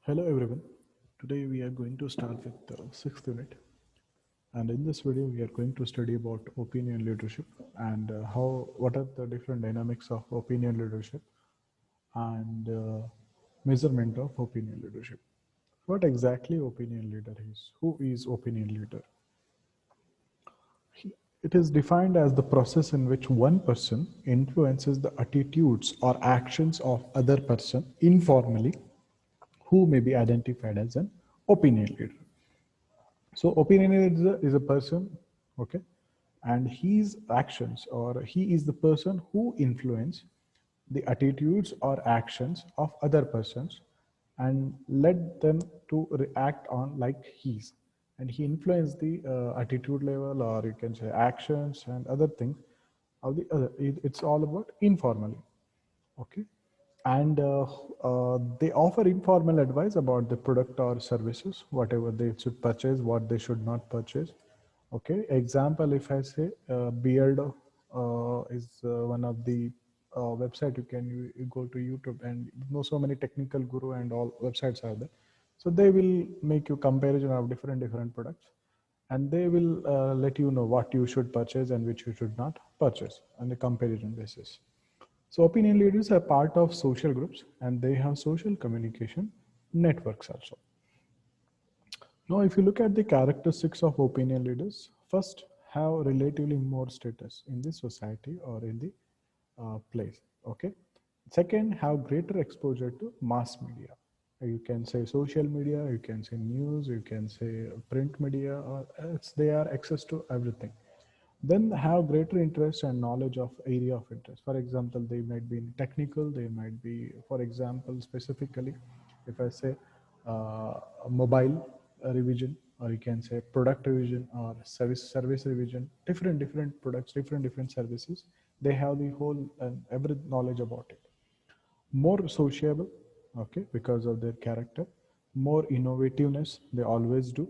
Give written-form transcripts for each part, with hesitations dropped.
Hello everyone. Today we are going to start with the sixth unit, and in this video we are going to study about opinion leadership and what are the different dynamics of opinion leadership and measurement of opinion leadership. What exactly opinion leader is? Who is opinion leader? It is defined as the process in which one person influences the attitudes or actions of other person informally, who may be identified as an opinion leader. So opinionated is a person, okay, and his actions or he is the person who influence the attitudes or actions of other persons and led them to react on like he's, and he influenced the attitude level, or you can say actions and other things of the other. It's all about informally. Okay. And they offer informal advice about the product or services, whatever they should purchase, what they should not purchase. Okay. Example, if I say Beardo is one of the website, you go to YouTube and you know so many technical guru and all websites are there. So they will make you comparison of different products, and they will let you know what you should purchase and which you should not purchase on a comparison basis. So opinion leaders are part of social groups and they have social communication networks also. Now, if you look at the characteristics of opinion leaders, first, have relatively more status in the society or in the place. Okay. Second, have greater exposure to mass media. You can say social media, you can say news, you can say print media, or else they are access to everything. Then have greater interest and knowledge of area of interest. For example, they might be in technical, they might be, for example, specifically, if I say a mobile revision, or you can say product revision or service revision, different products, different services. They have the whole and every knowledge about it. More sociable, okay, because of their character. More innovativeness, they always do,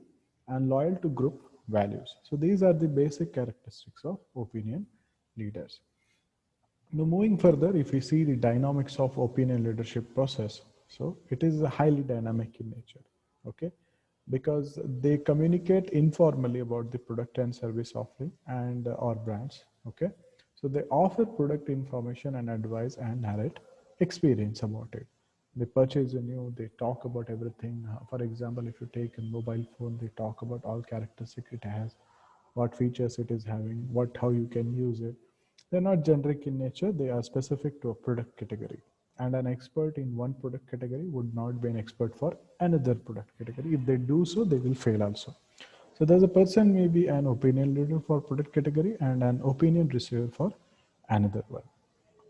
and loyal to group values. So these are the basic characteristics of opinion leaders. Now, moving further, if we see the dynamics of opinion leadership process, so it is highly dynamic in nature, okay, because they communicate informally about the product and service offering and or brands, okay. So they offer product information and advice and narrate experience about it. They purchase a new, they talk about everything. For example, if you take a mobile phone, they talk about all characteristics it has, what features it is having, how you can use it. They're not generic in nature, they are specific to a product category. And an expert in one product category would not be an expert for another product category. If they do so, they will fail also. So there's a person may be an opinion leader for product category and an opinion receiver for another one.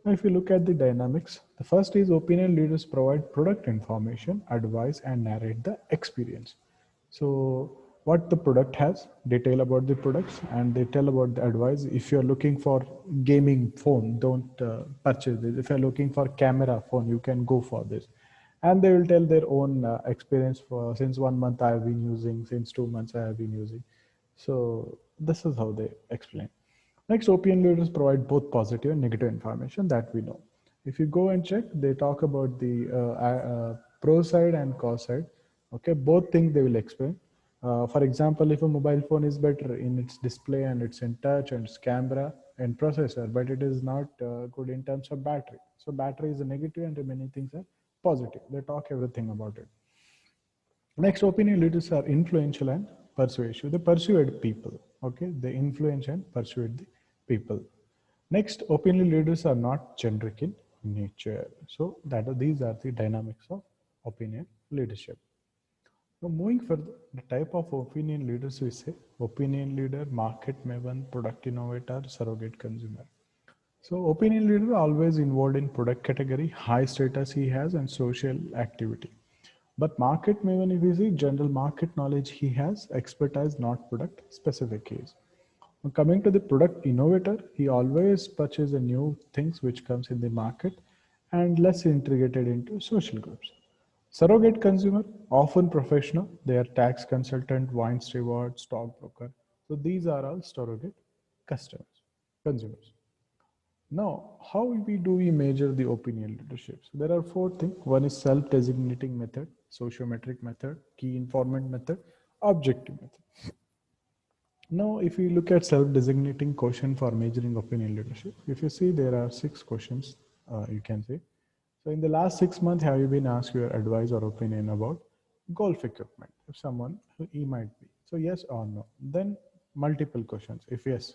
Now, if you look at the dynamics, the first is opinion leaders provide product information, advice, and narrate the experience. So, what the product has, they tell about the products, and they tell about the advice. If you're looking for gaming phone, don't purchase this. If you're looking for camera phone, you can go for this. And they will tell their own experience for since 1 month I have been using, since 2 months I have been using. So this is how they explain. Next, opinion leaders provide both positive and negative information that we know. If you go and check, they talk about the pro side and cons side. Okay, both things they will explain. For example, if a mobile phone is better in its display and it's in touch and its camera and processor, but it is not good in terms of battery. So battery is a negative and many things are positive. They talk everything about it. Next, opinion leaders are influential and persuasive. They persuade people. Okay, they influence and persuade the people. Next, opinion leaders are not generic in nature. So these are the dynamics of opinion leadership. Now, moving further, the type of opinion leaders we say opinion leader, market maven, product innovator, surrogate consumer. So, opinion leader always involved in product category, high status he has, and social activity. But market maven, if you see general market knowledge he has, expertise, not product specific case. Now, coming to the product innovator, he always purchases new things which comes in the market and less integrated into social groups. Surrogate consumer, often professional, they are tax consultant, wine steward, stockbroker. So these are all surrogate customers, consumers. Now, how do we measure the opinion leadership? So there are four things. One is self-designating method, sociometric method, key informant method, objective method. Now, if you look at self-designating question for measuring opinion leadership, if you see there are six questions, you can say. So in the last 6 months, have you been asked your advice or opinion about golf equipment? If someone, he might be. So yes or no. Then multiple questions. If yes,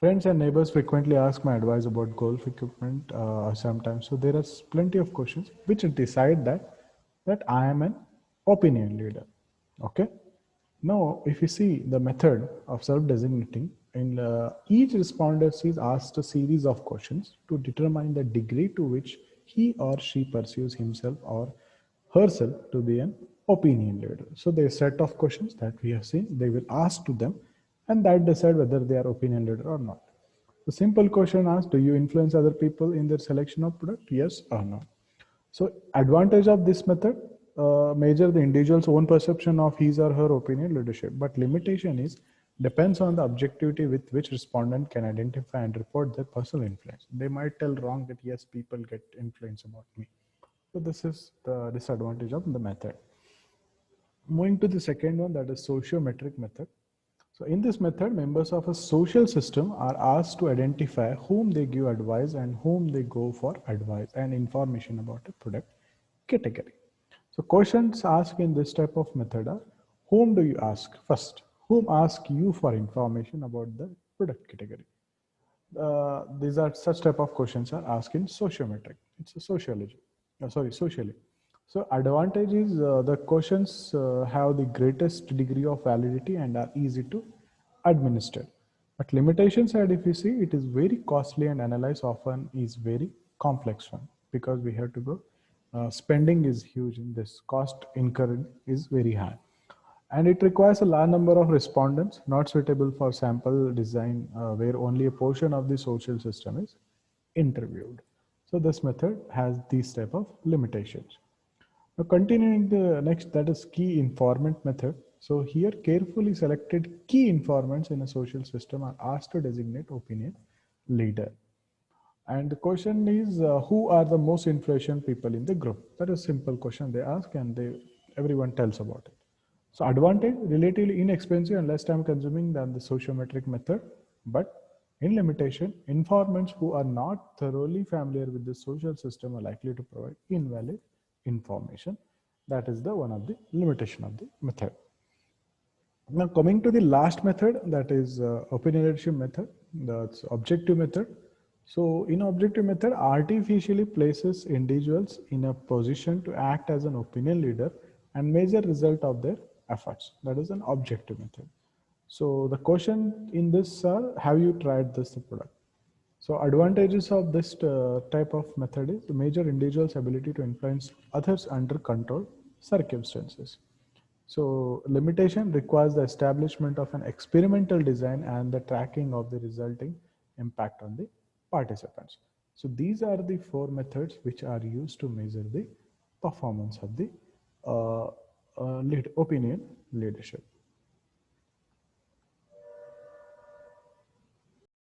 friends and neighbors frequently ask my advice about golf equipment sometimes. So there are plenty of questions which decide that I am an opinion leader. Okay. Now, if you see the method of self-designating, in each responder is asked a series of questions to determine the degree to which he or she perceives himself or herself to be an opinion leader. So there are a set of questions that we have seen, they will ask to them, and that decide whether they are opinion leader or not. The simple question asks, do you influence other people in their selection of product? Yes or no. So advantage of this method, measure the individual's own perception of his or her opinion leadership. But limitation is depends on the objectivity with which respondent can identify and report their personal influence. They might tell wrong that yes, people get influence about me. So this is the disadvantage of the method. Moving to the second one, that is sociometric method. So in this method, members of a social system are asked to identify whom they give advice and whom they go for advice and information about a product category. So questions asked in this type of method are, whom do you ask first? Whom ask you for information about the product category? These are such type of questions are asked in sociometric. It's a sociology. Socially. So advantage is the questions have the greatest degree of validity and are easy to administer. But limitation side, if you see, it is very costly and analyze often is very complex one because we have to go. Spending is huge in this. Cost incurred is very high and it requires a large number of respondents not suitable for sample design where only a portion of the social system is interviewed. So this method has these type of limitations. Now continuing the next, that is key informant method. So here carefully selected key informants in a social system are asked to designate opinion leader. And the question is, who are the most influential people in the group? That is a simple question they ask and everyone tells about it. So advantage, relatively inexpensive and less time consuming than the sociometric method. But in limitation, informants who are not thoroughly familiar with the social system are likely to provide invalid information. That is the one of the limitation of the method. Now coming to the last method, that is opinion leadership method, that's objective method. So in objective method, artificially places individuals in a position to act as an opinion leader and measure result of their efforts. That is an objective method. So the question in this are, have you tried this product? So advantages of this type of method is the major individual's ability to influence others under controlled circumstances. So limitation requires the establishment of an experimental design and the tracking of the resulting impact on the participants. So these are the four methods which are used to measure the performance of the opinion leadership.